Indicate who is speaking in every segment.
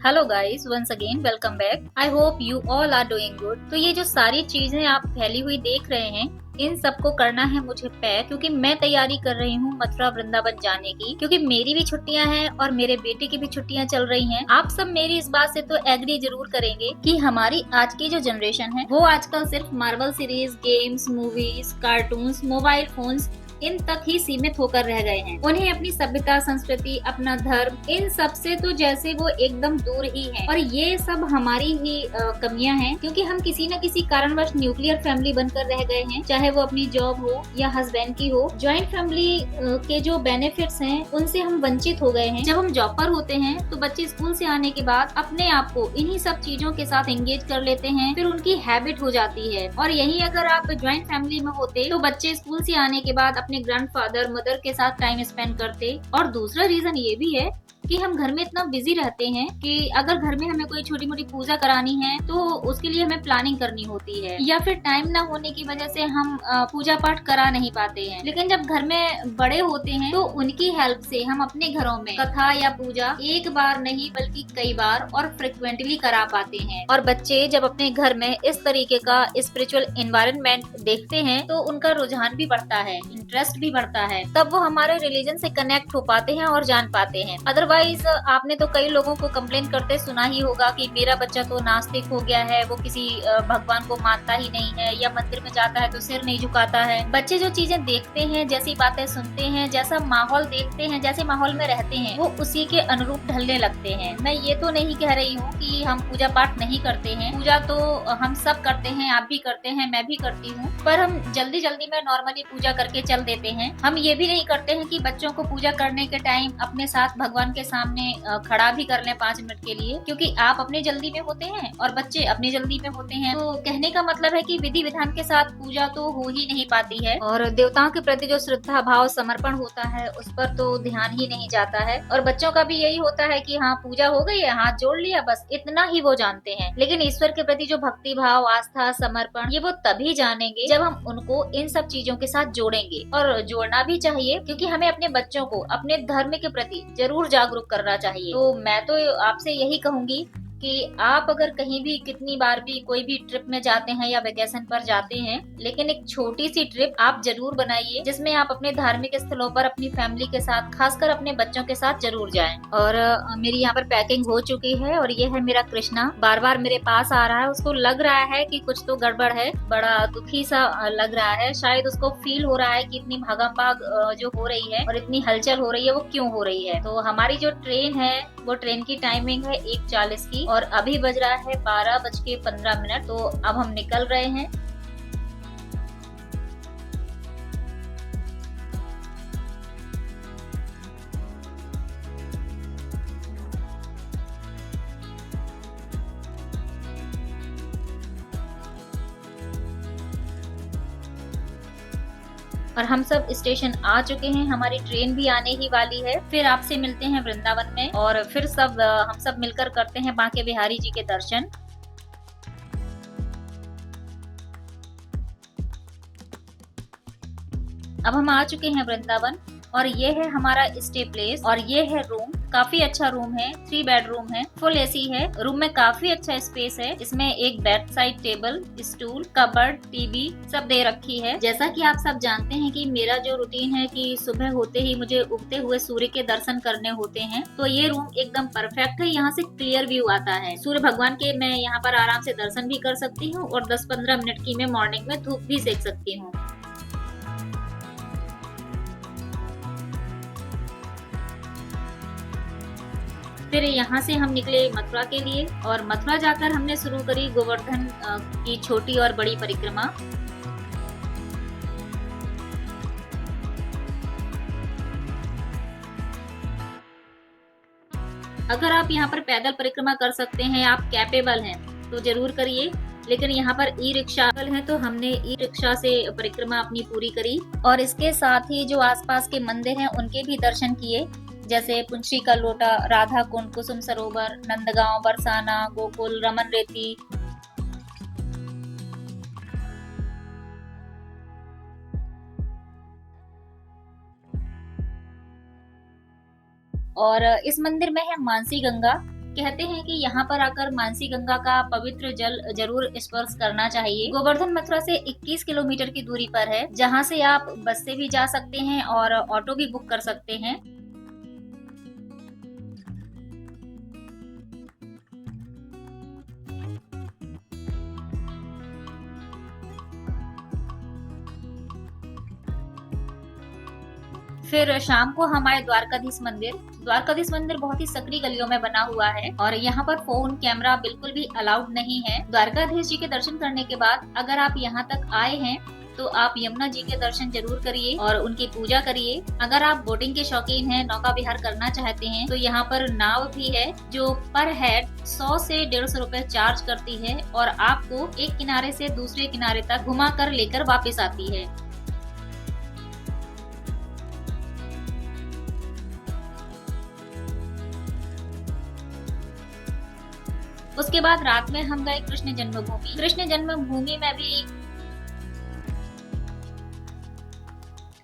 Speaker 1: Hello guys, once again welcome back. I hope you all are doing good. तो ये जो सारी चीजें आप फैली हुई देख रहे हैं, इन सबको करना है मुझे पैक, क्योंकि मैं तैयारी कर रही हूँ मथुरा वृंदावन जाने की। क्योंकि मेरी भी छुट्टियां हैं और मेरे बेटे की भी छुट्टियां चल रही हैं। आप सब मेरी इस बात से तो एग्री जरूर करेंगे कि हमारी आज की जो जनरेशन है वो आजकल सिर्फ Marvel series, games, movies, cartoons, mobile phones इन तक ही सीमित होकर रह गए हैं। उन्हें अपनी सभ्यता, संस्कृति, अपना धर्म, इन सब से तो जैसे वो एकदम दूर ही है। और ये सब हमारी ही कमियां हैं, क्योंकि हम किसी न किसी कारणवश न्यूक्लियर फैमिली बनकर रह गए हैं। चाहे वो अपनी जॉब हो या हस्बैंड की हो, ज्वाइंट फैमिली के जो बेनिफिट्स हैं उनसे हम वंचित हो गए हैं। जब हम जॉब पर होते हैं तो बच्चे स्कूल से आने के बाद अपने आप को इन्हीं सब चीजों के साथ एंगेज कर लेते हैं, फिर उनकी हैबिट हो जाती है। और यही अगर आप ज्वाइंट फैमिली में होते तो बच्चे स्कूल से आने के बाद अपने ग्रैंडफादर, मदर के साथ टाइम स्पेंड करते। और दूसरा रीजन ये भी है कि हम घर में इतना बिजी रहते हैं कि अगर घर में हमें कोई छोटी मोटी पूजा करानी है तो उसके लिए हमें प्लानिंग करनी होती है, या फिर टाइम ना होने की वजह से हम पूजा पाठ करा नहीं पाते हैं। लेकिन जब घर में बड़े होते हैं तो उनकी हेल्प से हम अपने घरों में कथा या पूजा एक बार नहीं बल्कि कई बार और फ्रिक्वेंटली करा पाते हैं। और बच्चे जब अपने घर में इस तरीके का स्पिरिचुअल एनवायरनमेंट देखते हैं तो उनका रुझान भी बढ़ता है, इंटरेस्ट भी बढ़ता है। तब वो हमारे रिलीजन से कनेक्ट हो पाते हैं और जान पाते हैं। अदरवाइज आपने तो कई लोगों को कंप्लेन करते सुना ही होगा कि मेरा बच्चा तो नास्तिक हो गया है, वो किसी भगवान को मानता ही नहीं है, या मंदिर में जाता है तो सिर नहीं झुकाता है। बच्चे जो चीजें देखते हैं, जैसी बातें सुनते हैं, जैसा माहौल देखते हैं, जैसे माहौल में रहते हैं, वो उसी के अनुरूप ढलने लगते हैं। मैं ये तो नहीं कह रही हूँ कि हम पूजा पाठ नहीं करते हैं, पूजा तो हम सब करते हैं, आप भी करते हैं, मैं भी करती हूँ। पर हम जल्दी जल्दी में नॉर्मली पूजा करके चल देते हैं। हम ये भी नहीं करते हैं कि बच्चों को पूजा करने के टाइम अपने साथ भगवान के सामने खड़ा भी कर लें 5 मिनट के लिए, क्योंकि आप अपनी जल्दी में होते हैं और बच्चे अपनी जल्दी में होते हैं। तो कहने का मतलब है कि विधि विधान के साथ पूजा तो हो ही नहीं पाती है, और देवताओं के प्रति जो श्रद्धा भाव, समर्पण होता है उस पर तो ध्यान ही नहीं जाता है। और बच्चों का भी यही होता है कि हाँ पूजा हो गई है, हाथ जोड़ लिया, बस इतना ही वो जानते हैं। लेकिन ईश्वर के प्रति जो भक्ति भाव, आस्था, समर्पण, ये वो तभी जानेंगे जब हम उनको इन सब चीजों के साथ जोड़ेंगे। और जोड़ना भी चाहिए, क्योंकि हमें अपने बच्चों को अपने धर्म के प्रति जरूर जागरूक करना चाहिए। तो मैं तो आपसे यही कहूंगी कि आप अगर कहीं भी, कितनी बार भी कोई भी ट्रिप में जाते हैं या वेकेशन पर जाते हैं, लेकिन एक छोटी सी ट्रिप आप जरूर बनाइए जिसमें आप अपने धार्मिक स्थलों पर अपनी फैमिली के साथ, खासकर अपने बच्चों के साथ जरूर जाएं। और मेरी यहाँ पर पैकिंग हो चुकी है और ये है मेरा कृष्णा, बार बार मेरे पास आ रहा है। उसको लग रहा है कि कुछ तो गड़बड़ है, बड़ा दुखी सा लग रहा है। शायद उसको फील हो रहा है कि इतनी भागा भाग जो हो रही है और इतनी हलचल हो रही है वो क्यों हो रही है। तो हमारी जो ट्रेन है वो ट्रेन की टाइमिंग है 1:40 की, और अभी बज रहा है 12:15। तो अब हम निकल रहे हैं। और हम सब स्टेशन आ चुके हैं, हमारी ट्रेन भी आने ही वाली है। फिर आपसे मिलते हैं वृंदावन में, और फिर हम सब मिलकर करते हैं बांके बिहारी जी के दर्शन। अब हम आ चुके हैं वृंदावन, और ये है हमारा स्टे प्लेस, और ये है रूम। काफी अच्छा रूम है, 3 बेडरूम है, फुल एसी है। रूम में काफी अच्छा स्पेस है। इसमें एक bed side table, stool, cupboard, TV सब दे रखी है। जैसा कि आप सब जानते हैं कि मेरा जो रूटीन है कि सुबह होते ही मुझे उगते हुए सूर्य के दर्शन करने होते हैं, तो ये रूम एकदम परफेक्ट है। यहाँ से क्लियर व्यू आता है सूर्य भगवान के। मैं यहाँ पर आराम से दर्शन भी कर सकती हूँ, और 10-15 मिनट की मैं मॉर्निंग में धूप भी सेक सकती हूँ। फिर यहाँ से हम निकले मथुरा के लिए, और मथुरा जाकर हमने शुरू करी गोवर्धन की छोटी और बड़ी परिक्रमा। अगर आप यहाँ पर पैदल परिक्रमा कर सकते हैं, आप कैपेबल हैं, तो जरूर करिए। लेकिन यहाँ पर ई रिक्शा है, तो हमने ई रिक्शा से परिक्रमा अपनी पूरी करी। और इसके साथ ही जो आसपास के मंदिर हैं उनके भी दर्शन किए, जैसे पुंछी का लोटा, राधा कुंड, कुसुम सरोवर, नंदगांव, बरसाना, गोकुल, रमन रेती। और इस मंदिर में है मानसी गंगा, कहते हैं कि यहाँ पर आकर मानसी गंगा का पवित्र जल जरूर स्पर्श करना चाहिए। गोवर्धन मथुरा से 21 किलोमीटर की दूरी पर है, जहाँ से आप बस से भी जा सकते हैं और ऑटो भी बुक कर सकते हैं। फिर शाम को हम आए द्वारकाधीश मंदिर। द्वारकाधीश मंदिर बहुत ही सकरी गलियों में बना हुआ है और यहाँ पर फोन कैमरा बिल्कुल भी अलाउड नहीं है। द्वारकाधीश जी के दर्शन करने के बाद अगर आप यहाँ तक आए हैं तो आप यमुना जी के दर्शन जरूर करिए और उनकी पूजा करिए। अगर आप बोटिंग के शौकीन हैं, नौका विहार करना चाहते हैं, तो यहाँ पर नाव भी है जो पर हेड 100 से 150 रुपए चार्ज करती है और आपको एक किनारे से दूसरे किनारे तक घुमा कर लेकर वापस आती है। उसके बाद रात में हम गए कृष्ण जन्मभूमि। कृष्ण जन्मभूमि में भी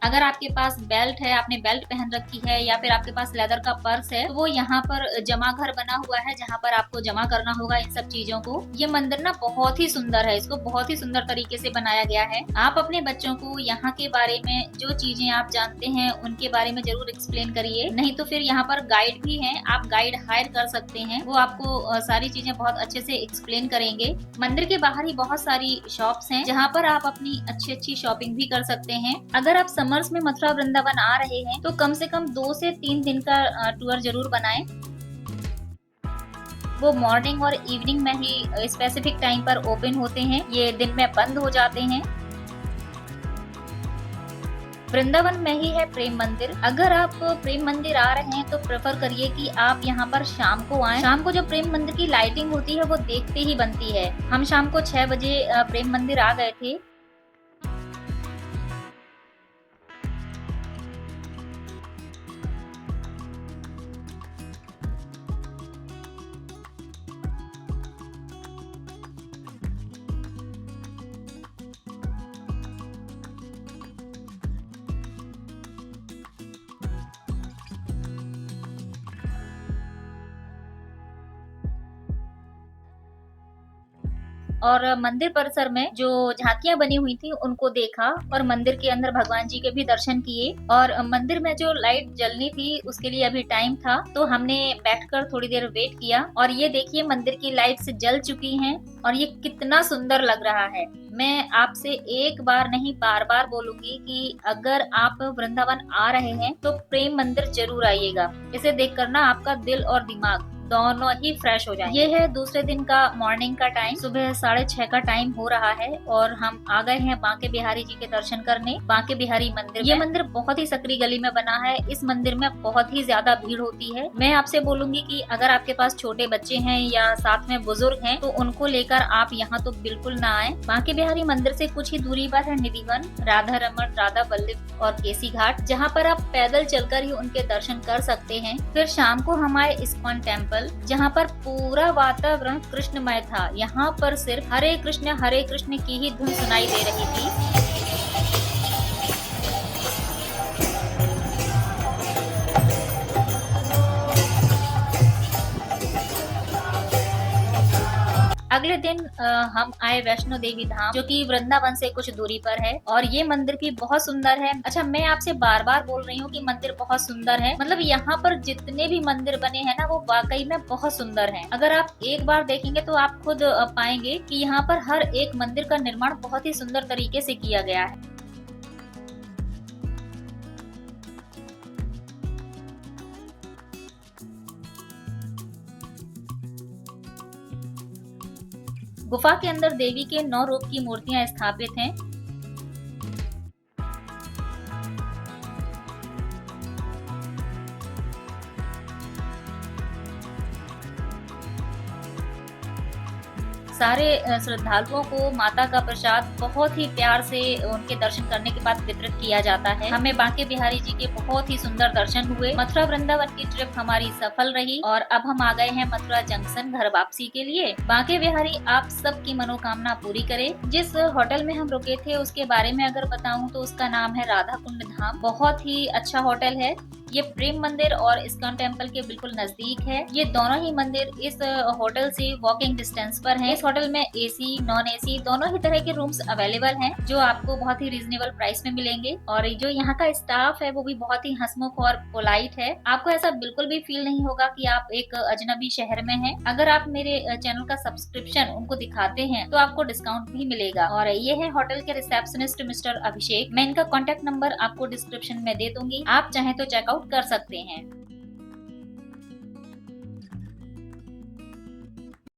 Speaker 1: अगर आपके पास बेल्ट है, आपने बेल्ट पहन रखी है या फिर आपके पास लेदर का पर्स है, तो वो यहाँ पर जमा घर बना हुआ है जहाँ पर आपको जमा करना होगा इन सब चीजों को। ये मंदिर ना बहुत ही सुंदर है, इसको बहुत ही सुंदर तरीके से बनाया गया है। आप अपने बच्चों को यहाँ के बारे में जो चीजें आप जानते हैं उनके बारे में जरूर एक्सप्लेन करिए, नहीं तो फिर यहाँ पर गाइड भी है, आप गाइड हायर कर सकते हैं, वो आपको सारी चीजें बहुत अच्छे से एक्सप्लेन करेंगे। मंदिर के बाहर ही बहुत सारी शॉप्स हैं जहाँ पर आप अपनी अच्छी शॉपिंग भी कर सकते हैं। अगर आप समर्स में मथुरा वृंदावन आ रहे हैं तो कम से कम 2 से 3 दिन का टूर जरूर बनाएं। वो मॉर्निंग और इवनिंग में ही स्पेसिफिक टाइम पर ओपन होते हैं, ये दिन में बंद हो जाते हैं। वृंदावन में ही है प्रेम मंदिर। अगर आप प्रेम मंदिर आ रहे हैं तो प्रेफर करिए कि आप यहाँ पर शाम को आएं। शाम को जो प्रेम मंदिर की लाइटिंग होती है वो देखते ही बनती है। हम शाम को 6 बजे प्रेम मंदिर आ गए थे। और मंदिर परिसर में जो झांकियां बनी हुई थी उनको देखा और मंदिर के अंदर भगवान जी के भी दर्शन किए। और मंदिर में जो लाइट जलनी थी उसके लिए अभी टाइम था तो हमने बैठकर थोड़ी देर वेट किया। और ये देखिए मंदिर की लाइट्स जल चुकी हैं और ये कितना सुंदर लग रहा है। मैं आपसे एक बार नहीं बार बार बोलूंगी कि अगर आप वृंदावन आ रहे हैं तो प्रेम मंदिर जरूर आइएगा। इसे देखकर ना आपका दिल और दिमाग दोनों ही फ्रेश हो जाए। ये है दूसरे दिन का मॉर्निंग का टाइम, सुबह 6:30 का टाइम हो रहा है और हम आ गए हैं बांके बिहारी जी के दर्शन करने, बांके बिहारी मंदिर। ये मंदिर बहुत ही सकरी गली में बना है। इस मंदिर में बहुत ही ज्यादा भीड़ होती है। मैं आपसे बोलूंगी कि अगर आपके पास छोटे बच्चे हैं या साथ में बुजुर्ग हैं तो उनको लेकर आप यहाँ तो बिल्कुल ना आए। बांके बिहारी मंदिर से कुछ ही दूरी पर है निधिवन, राधा रमन, राधा वल्लभ और केसी घाट, जहाँ पर आप पैदल चलकर ही उनके दर्शन कर सकते हैं। फिर शाम को हम आए इस्कॉन टेम्पल, जहाँ पर पूरा वातावरण कृष्णमय था। यहाँ पर सिर्फ हरे कृष्ण की ही धुन सुनाई दे रही थी। अगले दिन हम आए वैष्णो देवी धाम, जो कि वृंदावन से कुछ दूरी पर है और ये मंदिर भी बहुत सुंदर है। अच्छा, मैं आपसे बार बार बोल रही हूँ कि मंदिर बहुत सुंदर है, मतलब यहाँ पर जितने भी मंदिर बने हैं ना वो वाकई में बहुत सुंदर हैं। अगर आप एक बार देखेंगे तो आप खुद पाएंगे कि यहाँ पर हर एक मंदिर का निर्माण बहुत ही सुंदर तरीके से किया गया है। गुफा के अंदर देवी के 9 रूप की मूर्तियां स्थापित हैं। सारे श्रद्धालुओं को माता का प्रसाद बहुत ही प्यार से उनके दर्शन करने के बाद वितरित किया जाता है। हमें बांके बिहारी जी के बहुत ही सुंदर दर्शन हुए। मथुरा वृंदावन की ट्रिप हमारी सफल रही और अब हम आ गए हैं मथुरा जंक्शन घर वापसी के लिए। बांके बिहारी आप सबकी मनोकामना पूरी करे। जिस होटल में हम रुके थे उसके बारे में अगर बताऊं तो उसका नाम है राधा कुंड धाम। बहुत ही अच्छा होटल है। ये प्रेम मंदिर और इस्कॉन टेम्पल के बिल्कुल नजदीक है। ये दोनों ही मंदिर इस होटल से वॉकिंग डिस्टेंस पर हैं। इस होटल में एसी नॉन एसी दोनों ही तरह के रूम्स अवेलेबल हैं, जो आपको बहुत ही रीजनेबल प्राइस में मिलेंगे। और जो यहाँ का स्टाफ है वो भी बहुत ही हंसमुख और पोलाइट है। आपको ऐसा बिल्कुल भी फील नहीं होगा कि आप एक अजनबी शहर में हैं। अगर आप मेरे चैनल का सब्सक्रिप्शन उनको दिखाते हैं तो आपको डिस्काउंट भी मिलेगा। और ये है होटल के रिसेप्शनिस्ट मिस्टर अभिषेक। मैं इनका कॉन्टेक्ट नंबर आपको डिस्क्रिप्शन में दे दूंगी, आप चाहें तो चेकआउट कर सकते हैं।